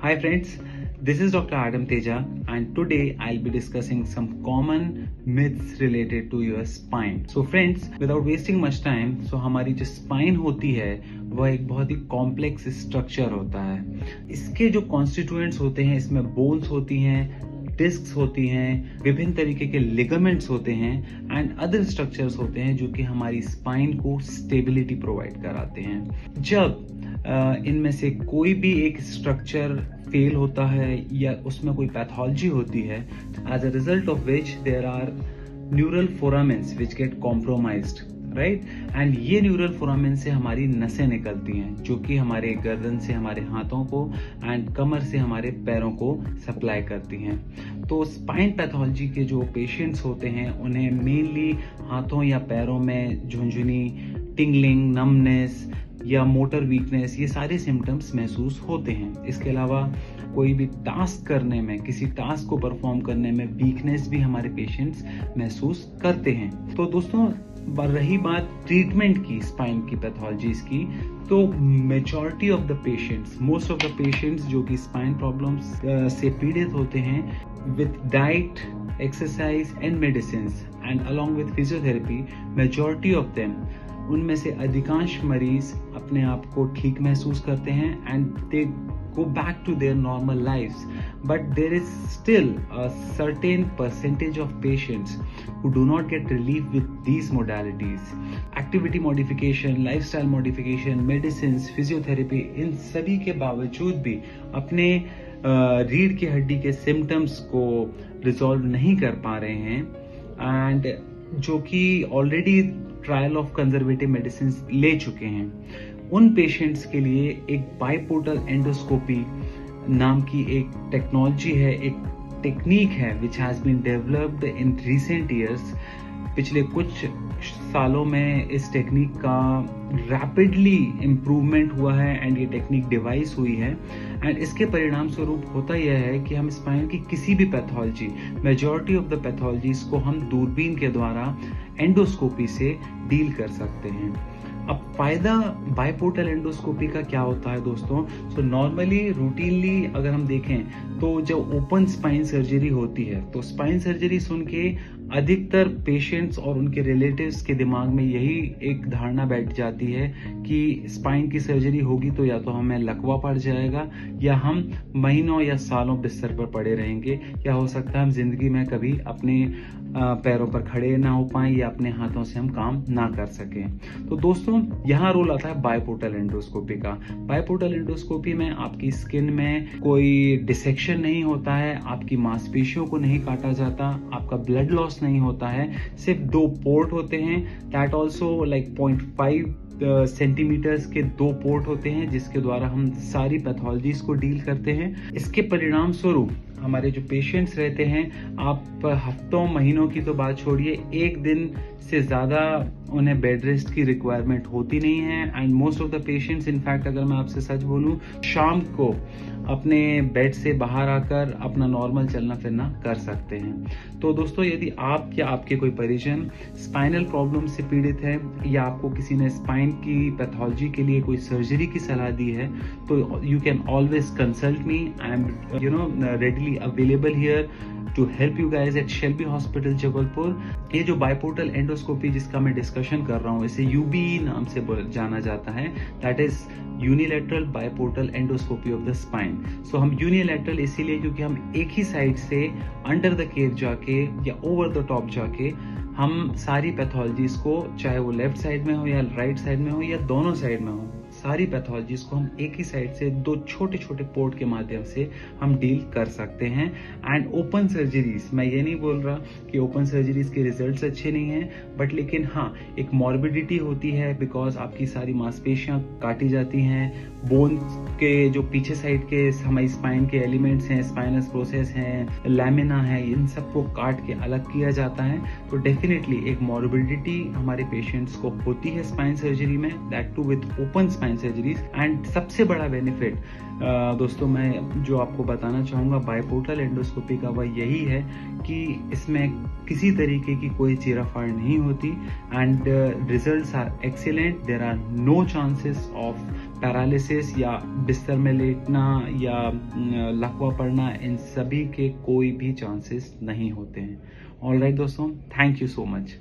Hi friends, this is Dr. Adam Teja and today I'll be discussing some common myths related to your spine. So friends, without wasting much time, हमारी जो spine होती है वह एक बहुत ही complex structure होता है। इसके जो कॉन्स्टिट्यूएंट्स होते हैं, इसमें बोन्स होती हैं, डिस्क्स होती हैं, विभिन्न तरीके के लिगामेंट्स होते हैं एंड अदर स्ट्रक्चर्स होते हैं जो कि हमारी स्पाइन को स्टेबिलिटी प्रोवाइड कराते हैं। जब इनमें से कोई भी एक स्ट्रक्चर फेल होता है या उसमें कोई पैथोलॉजी होती है, as a result of which there are neural foramens which get compromised, right. And ये न्यूरल फोरामेंट से हमारी नसें निकलती हैं जो कि हमारे गर्दन से हमारे हाथों को एंड कमर से हमारे पैरों को सप्लाई करती हैं। तो स्पाइन पैथोलॉजी के जो पेशेंट्स होते हैं उन्हें मेनली हाथों या पैरों में झुंझुनी, टिंगलिंग, नमनेस या मोटर वीकनेस, ये सारे सिम्टम्स महसूस होते हैं। इसके अलावा कोई भी टास्क करने में, किसी टास्क को परफॉर्म करने में वीकनेस भी हमारे पेशेंट्स महसूस करते हैं। तो दोस्तों, रही बात ट्रीटमेंट की, स्पाइन की पैथोलॉजीज की, तो majority of the patients, most of the patients जो कि स्पाइन प्रॉब्लम्स से पीड़ित होते हैं, with diet, exercise and medicine and along with physiotherapy, majority of them, उनमें से अधिकांश मरीज अपने आप को ठीक महसूस करते हैं and they go back to their normal lives, but there is still a certain percentage of patients who do not get relief with these modalities. Activity modification, lifestyle modification, medicines, physiotherapy, इन सभी के बावजूद भी अपने रीढ़ की हड्डी के symptoms को रिजॉल्व नहीं कर पा रहे हैं एंड जो कि already trial of conservative medicine ले चुके हैं। उन पेशेंट्स के लिए एक बाइपोर्टल एंडोस्कोपी नाम की एक टेक्नोलॉजी है, एक टेक्निक है which has been developed in recent years. पिछले कुछ सालों में इस टेक्निक का रैपिडली इम्प्रूवमेंट हुआ है एंड ये टेक्निक डिवाइस हुई है एंड इसके परिणाम स्वरूप होता यह है कि हम स्पाइन की किसी भी pathology, majority of the pathologies को हम दूरबीन के द्वारा एंडोस्कोपी से डील कर सकते हैं। अब फायदा बाइपोर्टल एंडोस्कोपी का क्या होता है दोस्तों? सो नॉर्मली, रूटीनली अगर हम देखें तो जब ओपन स्पाइन सर्जरी होती है तो स्पाइन सर्जरी सुन के अधिकतर पेशेंट्स और उनके रिलेटिव्स के दिमाग में यही एक धारणा बैठ जाती है कि स्पाइन की सर्जरी होगी तो या तो हमें लकवा पड़ जाएगा या हम महीनों या सालों बिस्तर पर पड़े रहेंगे या हो सकता है हम जिंदगी में कभी अपने पैरों पर खड़े ना हो पाएं या अपने हाथों से हम काम ना कर सकें। तो दोस्तों, यहाँ रोल आता है बाइपोर्टल एंडोस्कोपी का। बाइपोर्टल एंडोस्कोपी में आपकी स्किन में कोई डिसेक्शन नहीं होता है, आपकी मांसपेशियों को नहीं काटा जाता, आपका ब्लड लॉस नहीं होता है, सिर्फ 2 पोर्ट होते हैं, दैट ऑल्सो लाइक 0.5 सेंटीमीटर्स के 2 पोर्ट होते हैं जिसके द्वारा हम सारी पैथोलॉजीज को डील करते हैं। इसके परिणाम स्वरूप हमारे जो पेशेंट्स रहते हैं, आप हफ्तों महीनों की तो बात छोड़िए, 1 दिन से ज़्यादा उन्हें बेड रेस्ट की रिक्वायरमेंट होती नहीं है and most of the patients, in fact अगर मैं आपसे सच बोलूं, शाम को अपने बेड से बाहर आकर अपना नॉर्मल चलना फिरना कर सकते हैं। तो दोस्तों, यदि आप या आपके कोई परिजन स्पाइनल प्रॉब्लम से पीड़ित है या आपको किसी ने स्पाइन की पैथोलॉजी के लिए कोई सर्जरी की सलाह दी है तो you can always consult me. I am readily available here to help you guys at Shalby hospital Jabalpur. ये जो बाइपोर्टल एंडोस्कोपी जिसका मैं डिस्कशन कर रहा हूँ, इसे यूबीई नाम से जाना जाता है, that is unilateral biportal endoscopy of the spine. So हम यूनिलैटरल इसीलिए क्योंकि हम एक ही साइड से अंडर द केव जाके या ओवर द टॉप जाके हम सारी पैथोलॉजीज को, चाहे वो लेफ्ट साइड में हो या राइट साइड में हो या दोनों साइड में हो, सारी पैथोलॉजीज को हम एक ही साइड से 2 छोटे छोटे पोर्ट के माध्यम से हम डील कर सकते हैं। एंड ओपन सर्जरीज, मैं ये नहीं बोल रहा कि ओपन सर्जरीज के रिजल्ट्स अच्छे नहीं हैं, बट लेकिन हाँ, एक मॉर्बिडिटी होती है बिकॉज आपकी सारी मांसपेशियां काटी जाती हैं, बोन के जो पीछे साइड के हमारी स्पाइन के एलिमेंट्स हैं, स्पाइनस प्रोसेस हैं, लैमिना है, इन सबको काट के अलग किया जाता है। तो डेफिनेटली एक मॉर्बिडिटी हमारे पेशेंट्स को होती है स्पाइन सर्जरी में, that too with open spine surgeries. And सबसे बड़ा बेनिफिट दोस्तों मैं जो आपको बताना चाहूँगा बाइपोर्टल एंडोस्कोपी का, वह यही है कि इसमें किसी तरीके की कोई चीराफाड़ नहीं होती and results are excellent. There are no chances of paralysis या बिस्तर में लेटना या लकवा पड़ना, इन सभी के कोई भी चांसेस नहीं होते हैं। ऑलराइट दोस्तों, थैंक यू सो मच।